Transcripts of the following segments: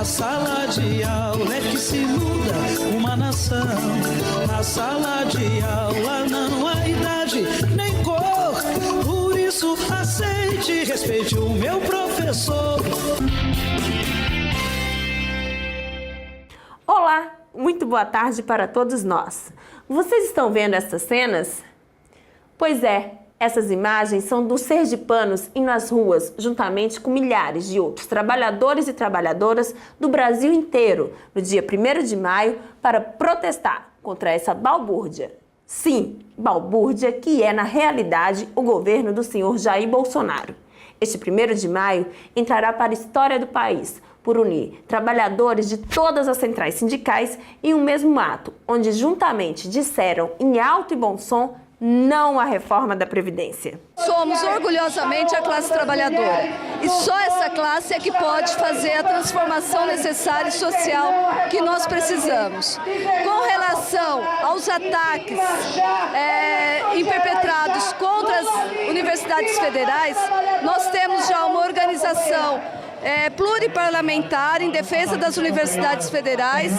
Na sala de aula é que se muda uma nação. Na sala de aula não há idade nem cor. Por isso aceite e respeite o meu professor. Olá, muito boa tarde para todos nós. Vocês estão vendo essas cenas? Pois é, essas imagens são dos sergipanos indo às ruas, juntamente com milhares de outros trabalhadores e trabalhadoras do Brasil inteiro, no dia 1º de maio, para protestar contra essa balbúrdia. Sim, balbúrdia que é, na realidade, o governo do senhor Jair Bolsonaro. Este 1º de maio entrará para a história do país, por unir trabalhadores de todas as centrais sindicais em um mesmo ato, onde juntamente disseram em alto e bom som não à reforma da Previdência. Somos orgulhosamente a classe trabalhadora e só essa classe é que pode fazer a transformação necessária e social que nós precisamos. Com relação aos ataques perpetrados contra as universidades federais, nós temos já uma organização pluriparlamentar em defesa das universidades federais.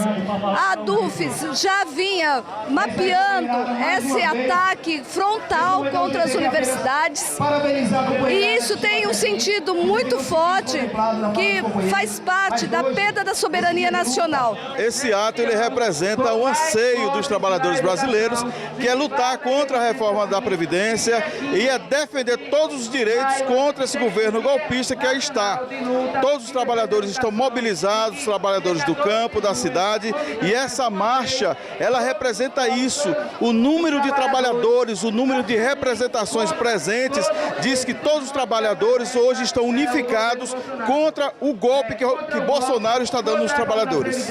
A DUFES já vinha mapeando esse ataque frontal contra as universidades e isso tem um sentido muito forte que faz parte da perda da soberania nacional. Esse ato ele representa o anseio dos trabalhadores brasileiros, que é lutar contra a reforma da Previdência e é defender todos os direitos contra esse governo golpista que aí está. Todos os trabalhadores estão mobilizados, os trabalhadores do campo, da cidade, e essa marcha, ela representa isso. O número de trabalhadores, o número de representações presentes, diz que todos os trabalhadores hoje estão unificados contra o golpe que Bolsonaro está dando nos trabalhadores.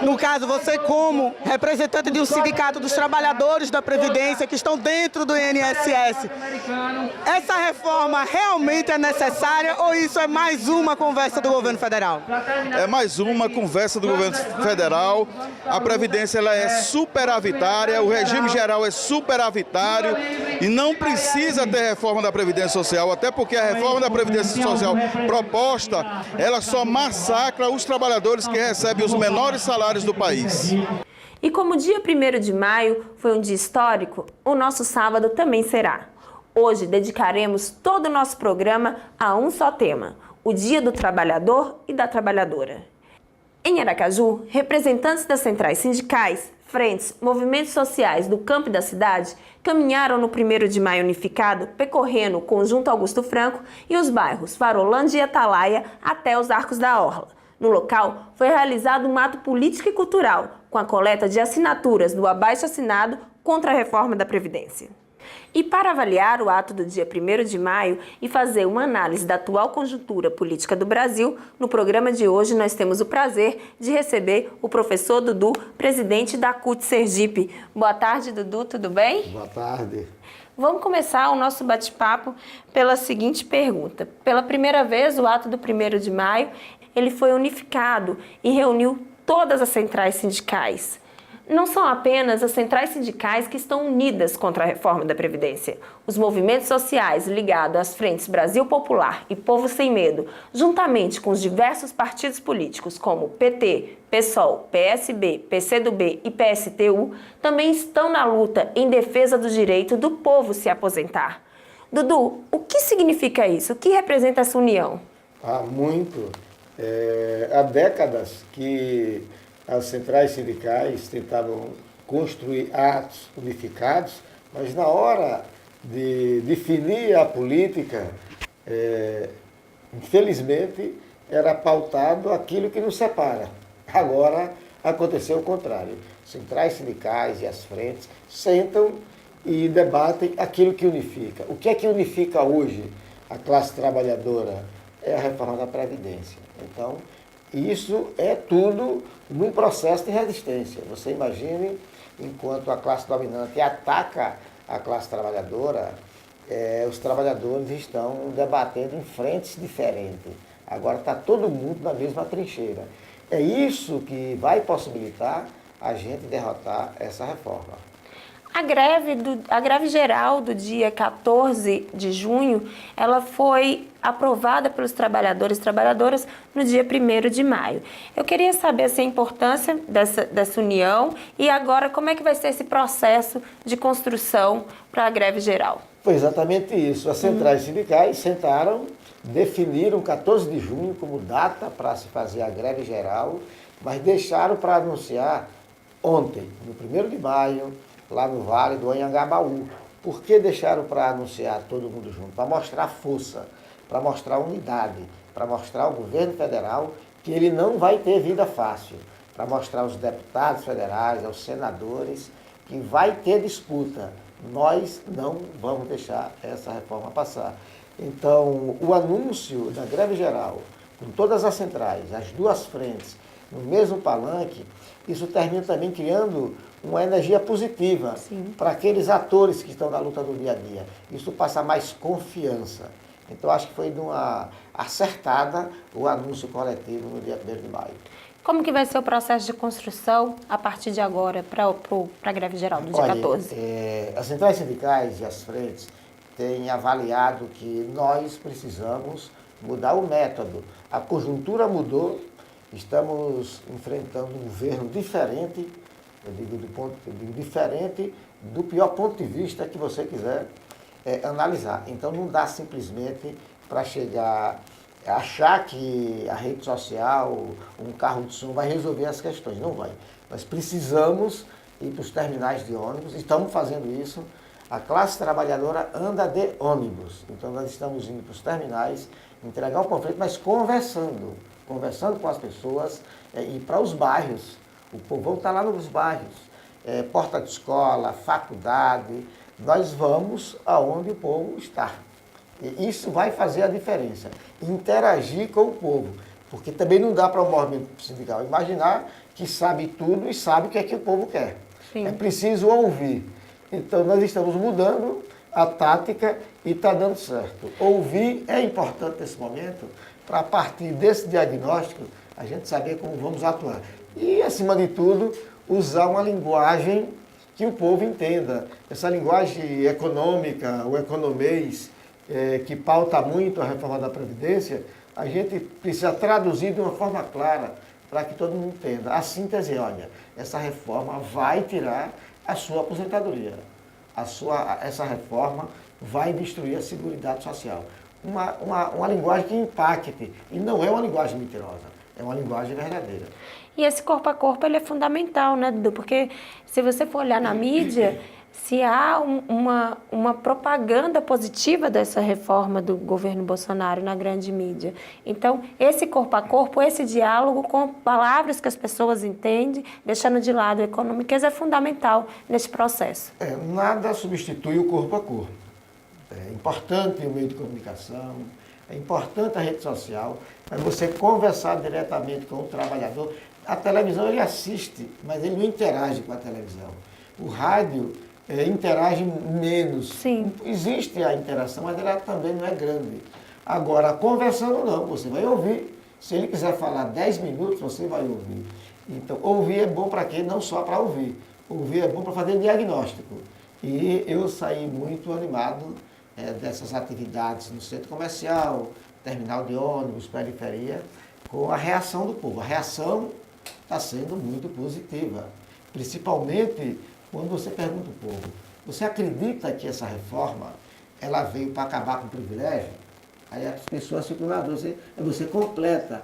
No caso, você como representante de um sindicato dos trabalhadores da Previdência que estão dentro do INSS, essa reforma realmente é necessária ou isso é mais uma conversa do governo federal? É mais uma conversa do governo federal. A Previdência ela é superavitária, o regime geral é superavitário e não precisa ter reforma da Previdência Social, até porque a reforma da Previdência Social proposta, ela só massacra os trabalhadores que recebem os menores salários do país. E como o dia 1º de maio foi um dia histórico, o nosso sábado também será. Hoje dedicaremos todo o nosso programa a um só tema: o Dia do Trabalhador e da Trabalhadora. Em Aracaju, representantes das centrais sindicais, frentes, movimentos sociais do campo e da cidade caminharam no 1º de maio unificado, percorrendo o Conjunto Augusto Franco e os bairros Farolândia e Atalaia até os Arcos da Orla. No local, foi realizado um ato político e cultural, com a coleta de assinaturas do abaixo-assinado contra a reforma da Previdência. E para avaliar o ato do dia 1º de maio e fazer uma análise da atual conjuntura política do Brasil, no programa de hoje nós temos o prazer de receber o professor Dudu, presidente da CUT Sergipe. Boa tarde, Dudu, tudo bem? Boa tarde. Vamos começar o nosso bate-papo pela seguinte pergunta. Pela primeira vez, o ato do 1º de maio, ele foi unificado e reuniu todas as centrais sindicais. Não são apenas as centrais sindicais que estão unidas contra a reforma da Previdência. Os movimentos sociais ligados às frentes Brasil Popular e Povo Sem Medo, juntamente com os diversos partidos políticos como PT, PSOL, PSB, PCdoB e PSTU, também estão na luta em defesa do direito do povo se aposentar. Dudu, o que significa isso? O que representa essa união? Muito. Há décadas que as centrais sindicais tentavam construir atos unificados, mas na hora de definir a política, infelizmente, era pautado aquilo que nos separa. Agora aconteceu o contrário. Centrais sindicais e as frentes sentam e debatem aquilo que unifica. O que é que unifica hoje a classe trabalhadora? É a reforma da Previdência. Então, isso é tudo num processo de resistência. Você imagine, enquanto a classe dominante ataca a classe trabalhadora, os trabalhadores estão debatendo em frentes diferentes. Agora está todo mundo na mesma trincheira. É isso que vai possibilitar a gente derrotar essa reforma. A greve geral do dia 14 de junho, ela foi aprovada pelos trabalhadores e trabalhadoras no dia 1º de maio. Eu queria saber assim, a importância dessa união e agora como é que vai ser esse processo de construção para a greve geral. Foi exatamente isso. As centrais sindicais sentaram, definiram 14 de junho como data para se fazer a greve geral, mas deixaram para anunciar ontem, no 1º de maio, lá no Vale do Anhangabaú. Por que deixaram para anunciar todo mundo junto? Para mostrar força, para mostrar unidade, para mostrar ao governo federal que ele não vai ter vida fácil, para mostrar aos deputados federais, aos senadores, que vai ter disputa. Nós não vamos deixar essa reforma passar. Então, o anúncio da greve geral, com todas as centrais, as duas frentes, no mesmo palanque, isso termina também criando uma energia positiva para aqueles atores que estão na luta do dia a dia. Isso passa mais confiança. Então, acho que foi de uma acertada o anúncio coletivo no dia 1º de maio. Como que vai ser o processo de construção a partir de agora para a greve geral do dia 14? As centrais sindicais e as frentes têm avaliado que nós precisamos mudar o método. A conjuntura mudou, estamos enfrentando um governo diferente, eu digo diferente do pior ponto de vista que você quiser analisar. Então não dá simplesmente para chegar, achar que a rede social, um carro de som vai resolver as questões. Não vai. Nós precisamos ir para os terminais de ônibus, estamos fazendo isso. A classe trabalhadora anda de ônibus, então nós estamos indo para os terminais, entregar o panfleto, mas conversando com as pessoas e para os bairros. O povão está lá nos bairros, porta de escola, faculdade, nós vamos aonde o povo está. E isso vai fazer a diferença, interagir com o povo, porque também não dá para o movimento sindical imaginar que sabe tudo e sabe o que é que o povo quer. Sim. É preciso ouvir. Então nós estamos mudando a tática e está dando certo. Ouvir é importante nesse momento, para a partir desse diagnóstico a gente saber como vamos atuar. E, acima de tudo, usar uma linguagem que o povo entenda. Essa linguagem econômica, o economês, que pauta muito a reforma da Previdência, a gente precisa traduzir de uma forma clara para que todo mundo entenda. A síntese, olha, essa reforma vai tirar a sua aposentadoria. Essa reforma vai destruir a Seguridade Social. Uma linguagem que impacte, e não é uma linguagem mentirosa, é uma linguagem verdadeira. E esse corpo a corpo ele é fundamental, né, Dudu? Porque se você for olhar na mídia, se há uma propaganda positiva dessa reforma do governo Bolsonaro na grande mídia. Então, esse corpo a corpo, esse diálogo com palavras que as pessoas entendem, deixando de lado o econômico, é fundamental nesse processo. Nada substitui o corpo a corpo. É importante o meio de comunicação, é importante a rede social, mas você conversar diretamente com o trabalhador. A televisão ele assiste, mas ele não interage com a televisão. O rádio interage menos. Sim. Existe a interação, mas ela também não é grande. Agora, conversando não, você vai ouvir. Se ele quiser falar 10 minutos, você vai ouvir. Então, ouvir é bom para quê? Não só para ouvir. Ouvir é bom para fazer diagnóstico. E eu saí muito animado dessas atividades no centro comercial, terminal de ônibus, periferia, com a reação do povo. A reação está sendo muito positiva, principalmente quando você pergunta ao povo, você acredita que essa reforma ela veio para acabar com o privilégio? Aí as pessoas ficam na dúvida, você completa,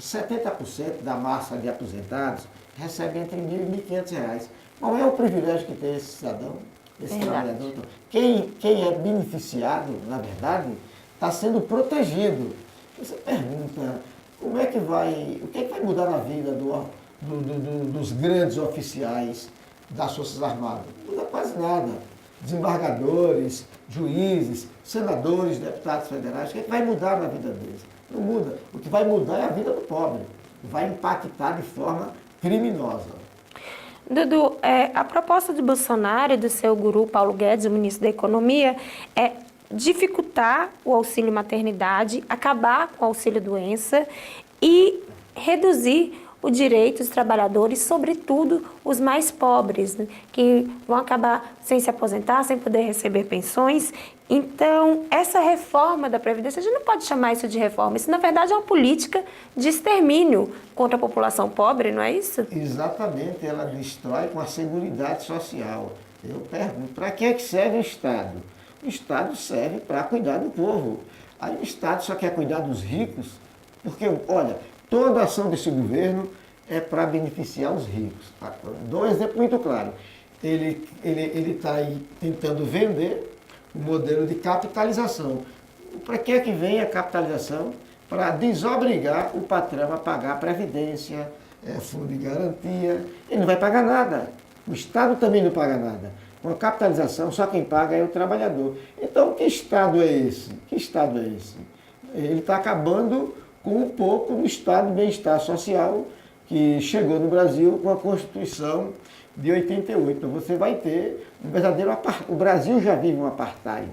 70% da massa de aposentados recebe entre R$ 1.000 e R$ 1.500. Qual é o privilégio que tem esse cidadão, esse trabalhador? Quem é beneficiado, na verdade, está sendo protegido. Você pergunta, o que é que vai mudar na vida dos grandes oficiais das Forças Armadas? Não muda quase nada. Desembargadores, juízes, senadores, deputados federais, o que é que vai mudar na vida deles? Não muda. O que vai mudar é a vida do pobre. Vai impactar de forma criminosa. Dudu, a proposta de Bolsonaro e do seu guru Paulo Guedes, o ministro da Economia, é dificultar o auxílio maternidade, acabar com o auxílio doença e reduzir o direito dos trabalhadores, sobretudo os mais pobres, né, que vão acabar sem se aposentar, sem poder receber pensões. Então, essa reforma da Previdência, a gente não pode chamar isso de reforma, isso na verdade é uma política de extermínio contra a população pobre, não é isso? Exatamente, ela destrói com a Seguridade Social. Eu pergunto, para que é que serve o Estado? O Estado serve para cuidar do povo. Aí o Estado só quer cuidar dos ricos, porque, olha, toda ação desse governo é para beneficiar os ricos. Dou um exemplo muito claro. Ele está aí tentando vender o modelo de capitalização. Para que é que vem a capitalização? Para desobrigar o patrão a pagar a previdência, fundo de garantia. Ele não vai pagar nada. O Estado também não paga nada. Com a capitalização, só quem paga é o trabalhador. Então, que Estado é esse? Que Estado é esse? Ele está acabando com um pouco do Estado de bem-estar social que chegou no Brasil com a Constituição de 88. Então, você vai ter um verdadeiro apartheid. O Brasil já vive um apartheid,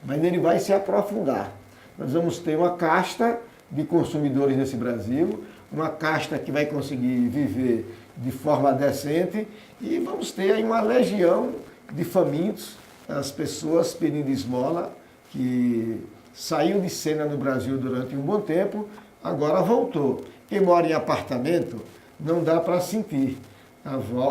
mas ele vai se aprofundar. Nós vamos ter uma casta de consumidores nesse Brasil, uma casta que vai conseguir viver de forma decente e vamos ter aí uma legião de famintos, as pessoas pedindo esmola, que saiu de cena no Brasil durante um bom tempo, agora voltou. Quem mora em apartamento não dá para sentir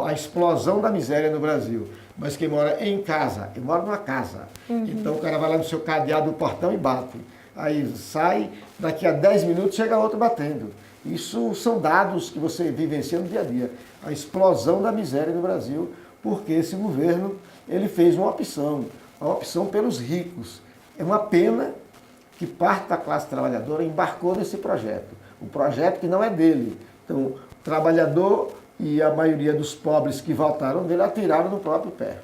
a explosão da miséria no Brasil, mas quem mora em casa, eu moro numa casa, então o cara vai lá no seu cadeado do portão e bate, aí sai, daqui a 10 minutos chega outro batendo. Isso são dados que você vivencia no dia a dia, a explosão da miséria no Brasil, porque esse governo ele fez uma opção pelos ricos. É uma pena que parte da classe trabalhadora embarcou nesse projeto, um projeto que não é dele. Então, o trabalhador e a maioria dos pobres que votaram dele atiraram no próprio pé.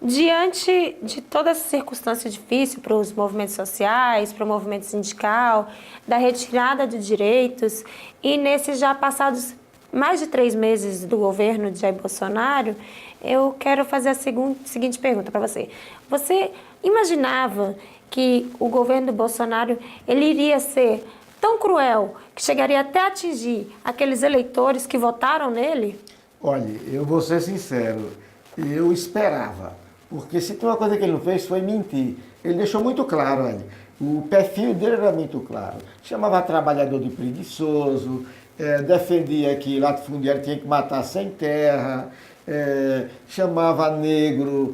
Diante de toda essa circunstância difícil para os movimentos sociais, para o movimento sindical, da retirada de direitos, e nesses já passados mais de 3 meses do governo de Jair Bolsonaro, eu quero fazer a seguinte pergunta para você. Você imaginava que o governo do Bolsonaro ele iria ser tão cruel que chegaria até a atingir aqueles eleitores que votaram nele? Olha, eu vou ser sincero, eu esperava. Porque se tem uma coisa que ele não fez foi mentir. Ele deixou muito claro, olha, o perfil dele era muito claro. Chamava trabalhador de preguiçoso, defendia que latifundiário tinha que matar sem terra, chamava negro,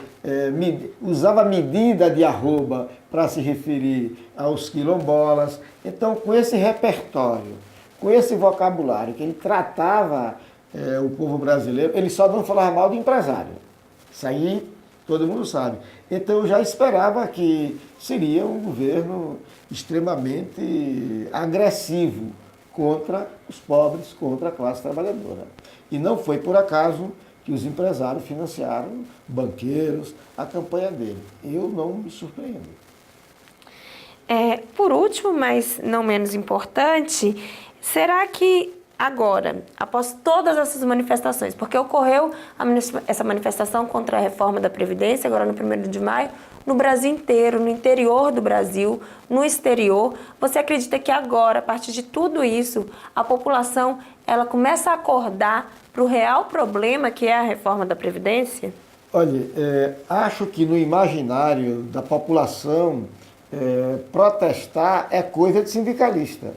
usava medida de arroba para se referir aos quilombolas. Então, com esse repertório, com esse vocabulário que ele tratava o povo brasileiro, ele só não falava mal do empresário. Isso aí todo mundo sabe. Então eu já esperava que seria um governo extremamente agressivo contra os pobres, contra a classe trabalhadora. E não foi por acaso que os empresários financiaram, banqueiros, a campanha dele. Eu não me surpreendo. Por último, mas não menos importante, será que agora, após todas essas manifestações, porque ocorreu essa manifestação contra a reforma da Previdência, agora no 1º de maio, no Brasil inteiro, no interior do Brasil, no exterior, você acredita que agora, a partir de tudo isso, a população ela começa a acordar para o real problema que é a reforma da Previdência? Olha, acho que no imaginário da população, protestar é coisa de sindicalista.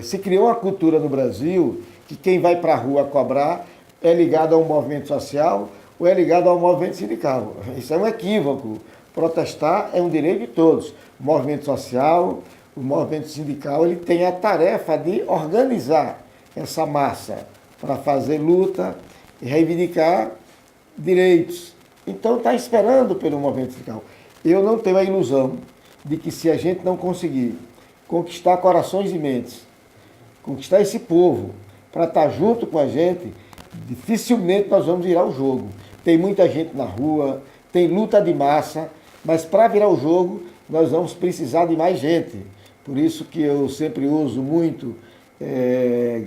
Se criou uma cultura no Brasil que quem vai para a rua cobrar é ligado a um movimento social ou é ligado ao movimento sindical. Isso é um equívoco. Protestar é um direito de todos. O movimento social, o movimento sindical, ele tem a tarefa de organizar essa massa para fazer luta e reivindicar direitos. Então está esperando pelo movimento sindical. Eu não tenho a ilusão de que se a gente não conseguir conquistar corações e mentes, conquistar esse povo para estar junto com a gente, dificilmente nós vamos virar o jogo. Tem muita gente na rua, tem luta de massa, mas para virar o jogo nós vamos precisar de mais gente. Por isso que eu sempre uso muito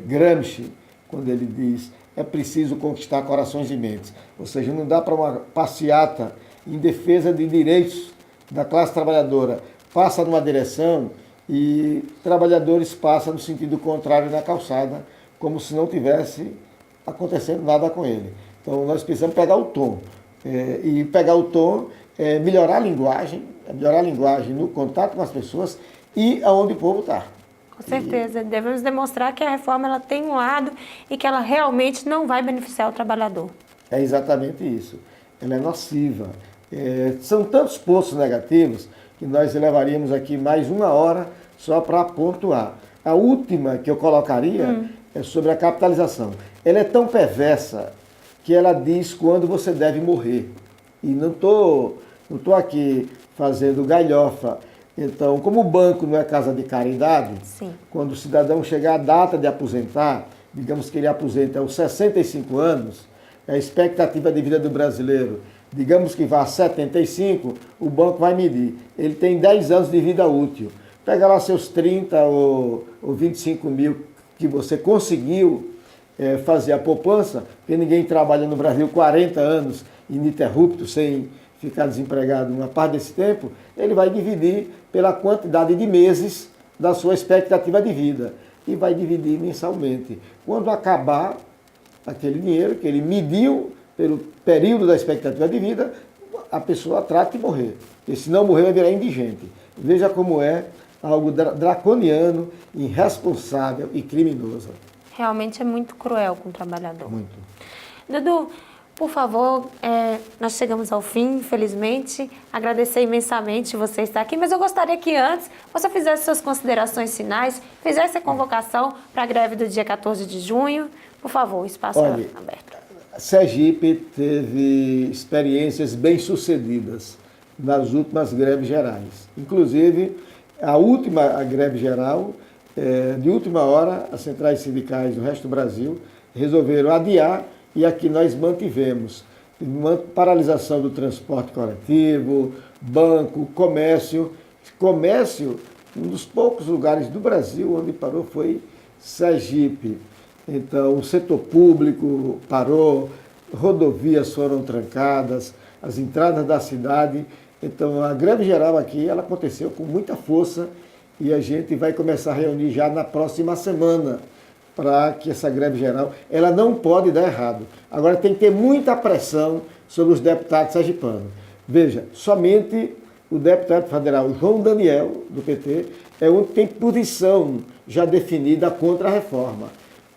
Gramsci, quando ele diz, é preciso conquistar corações e mentes. Ou seja, não dá para uma passeata em defesa de direitos da classe trabalhadora, passa numa direção e trabalhadores passam no sentido contrário na calçada, como se não tivesse acontecendo nada com ele. Então nós precisamos pegar o tom. E pegar o tom é melhorar a linguagem no contato com as pessoas e aonde o povo está. Com certeza, devemos demonstrar que a reforma ela tem um lado e que ela realmente não vai beneficiar o trabalhador. É exatamente isso. Ela é nociva. São tantos pontos negativos que nós levaríamos aqui mais 1 hora só para pontuar. A última que eu colocaria é sobre a capitalização. Ela é tão perversa que ela diz quando você deve morrer. E não tô aqui fazendo galhofa. Então, como o banco não é casa de caridade, Sim. Quando o cidadão chegar à data de aposentar, digamos que ele aposenta aos 65 anos, a expectativa de vida do brasileiro, digamos que vá a 75, o banco vai medir. Ele tem 10 anos de vida útil. Pega lá seus 30 ou 25 mil que você conseguiu fazer a poupança, porque ninguém trabalha no Brasil 40 anos ininterrupto, sem ficar desempregado uma parte desse tempo, ele vai dividir pela quantidade de meses da sua expectativa de vida e vai dividir mensalmente. Quando acabar aquele dinheiro que ele mediu pelo período da expectativa de vida, a pessoa trata de morrer. Porque se não morrer, vai virar indigente. Veja como é algo draconiano, irresponsável e criminoso. Realmente é muito cruel com o trabalhador. Muito. Dudu, por favor, nós chegamos ao fim, infelizmente. Agradecer imensamente você estar aqui, mas eu gostaria que antes você fizesse suas considerações finais, fizesse a convocação para a greve do dia 14 de junho. Por favor, o espaço é aberto. Sergipe teve experiências bem-sucedidas nas últimas greves gerais. Inclusive, a greve geral, de última hora, as centrais sindicais do resto do Brasil resolveram adiar e aqui nós mantivemos. Paralisação do transporte coletivo, banco, comércio. Comércio, um dos poucos lugares do Brasil onde parou foi Sergipe. Então, o setor público parou, rodovias foram trancadas, as entradas da cidade. Então, a greve geral aqui, ela aconteceu com muita força e a gente vai começar a reunir já na próxima semana para que essa greve geral, ela não pode dar errado. Agora, tem que ter muita pressão sobre os deputados sergipanos. Veja, somente o deputado federal João Daniel, do PT, é um que tem posição já definida contra a reforma.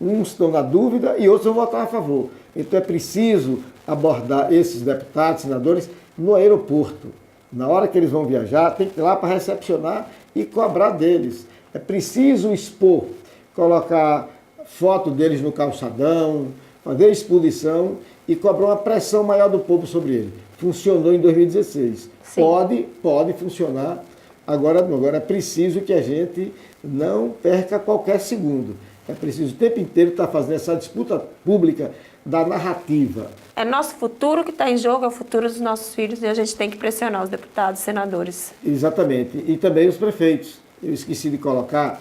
Uns estão na dúvida e outros vão votar a favor. Então é preciso abordar esses deputados, senadores, no aeroporto. Na hora que eles vão viajar, tem que ir lá para recepcionar e cobrar deles. É preciso expor, colocar foto deles no calçadão, fazer exposição e cobrar uma pressão maior do povo sobre ele. Funcionou em 2016. Sim. Pode funcionar. Agora é preciso que a gente não perca qualquer segundo. É preciso o tempo inteiro estar fazendo essa disputa pública da narrativa. É nosso futuro que está em jogo, é o futuro dos nossos filhos e a gente tem que pressionar os deputados, senadores. Exatamente. E também os prefeitos. Eu esqueci de colocar,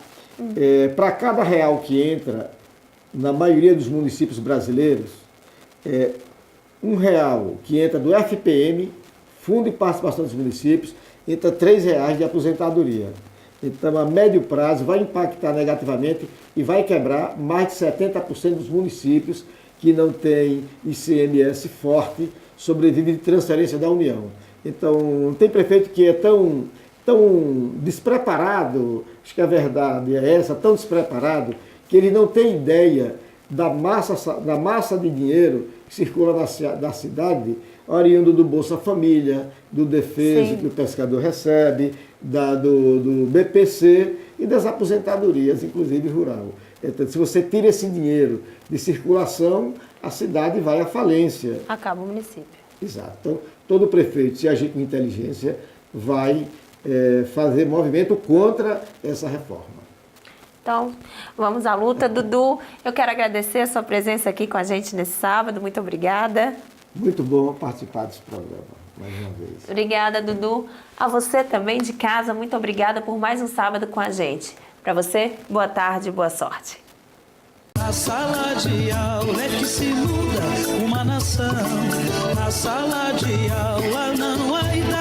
para cada real que entra, na maioria dos municípios brasileiros, R$1 que entra do FPM, Fundo de Participação dos Municípios, entra R$3 de aposentadoria. Então, a médio prazo, vai impactar negativamente e vai quebrar mais de 70% dos municípios que não têm ICMS forte, sobrevive de transferência da União. Então, tem prefeito que é tão despreparado, acho que a verdade é essa, tão despreparado, que ele não tem ideia da massa de dinheiro que circula na cidade, oriundo do Bolsa Família, do Defesa, Sim. que o pescador recebe, do BPC e das aposentadorias, inclusive rural. Então, se você tira esse dinheiro de circulação, a cidade vai à falência. Acaba o município. Exato. Então, todo prefeito, se agir com inteligência, vai fazer movimento contra essa reforma. Então, vamos à luta. Dudu, eu quero agradecer a sua presença aqui com a gente nesse sábado. Muito obrigada. Muito bom participar desse programa, mais uma vez. Obrigada, Dudu. A você também de casa, muito obrigada por mais um sábado com a gente. Para você, boa tarde e boa sorte. Na sala de aula é que se muda uma nação. Na sala de aula não há idade.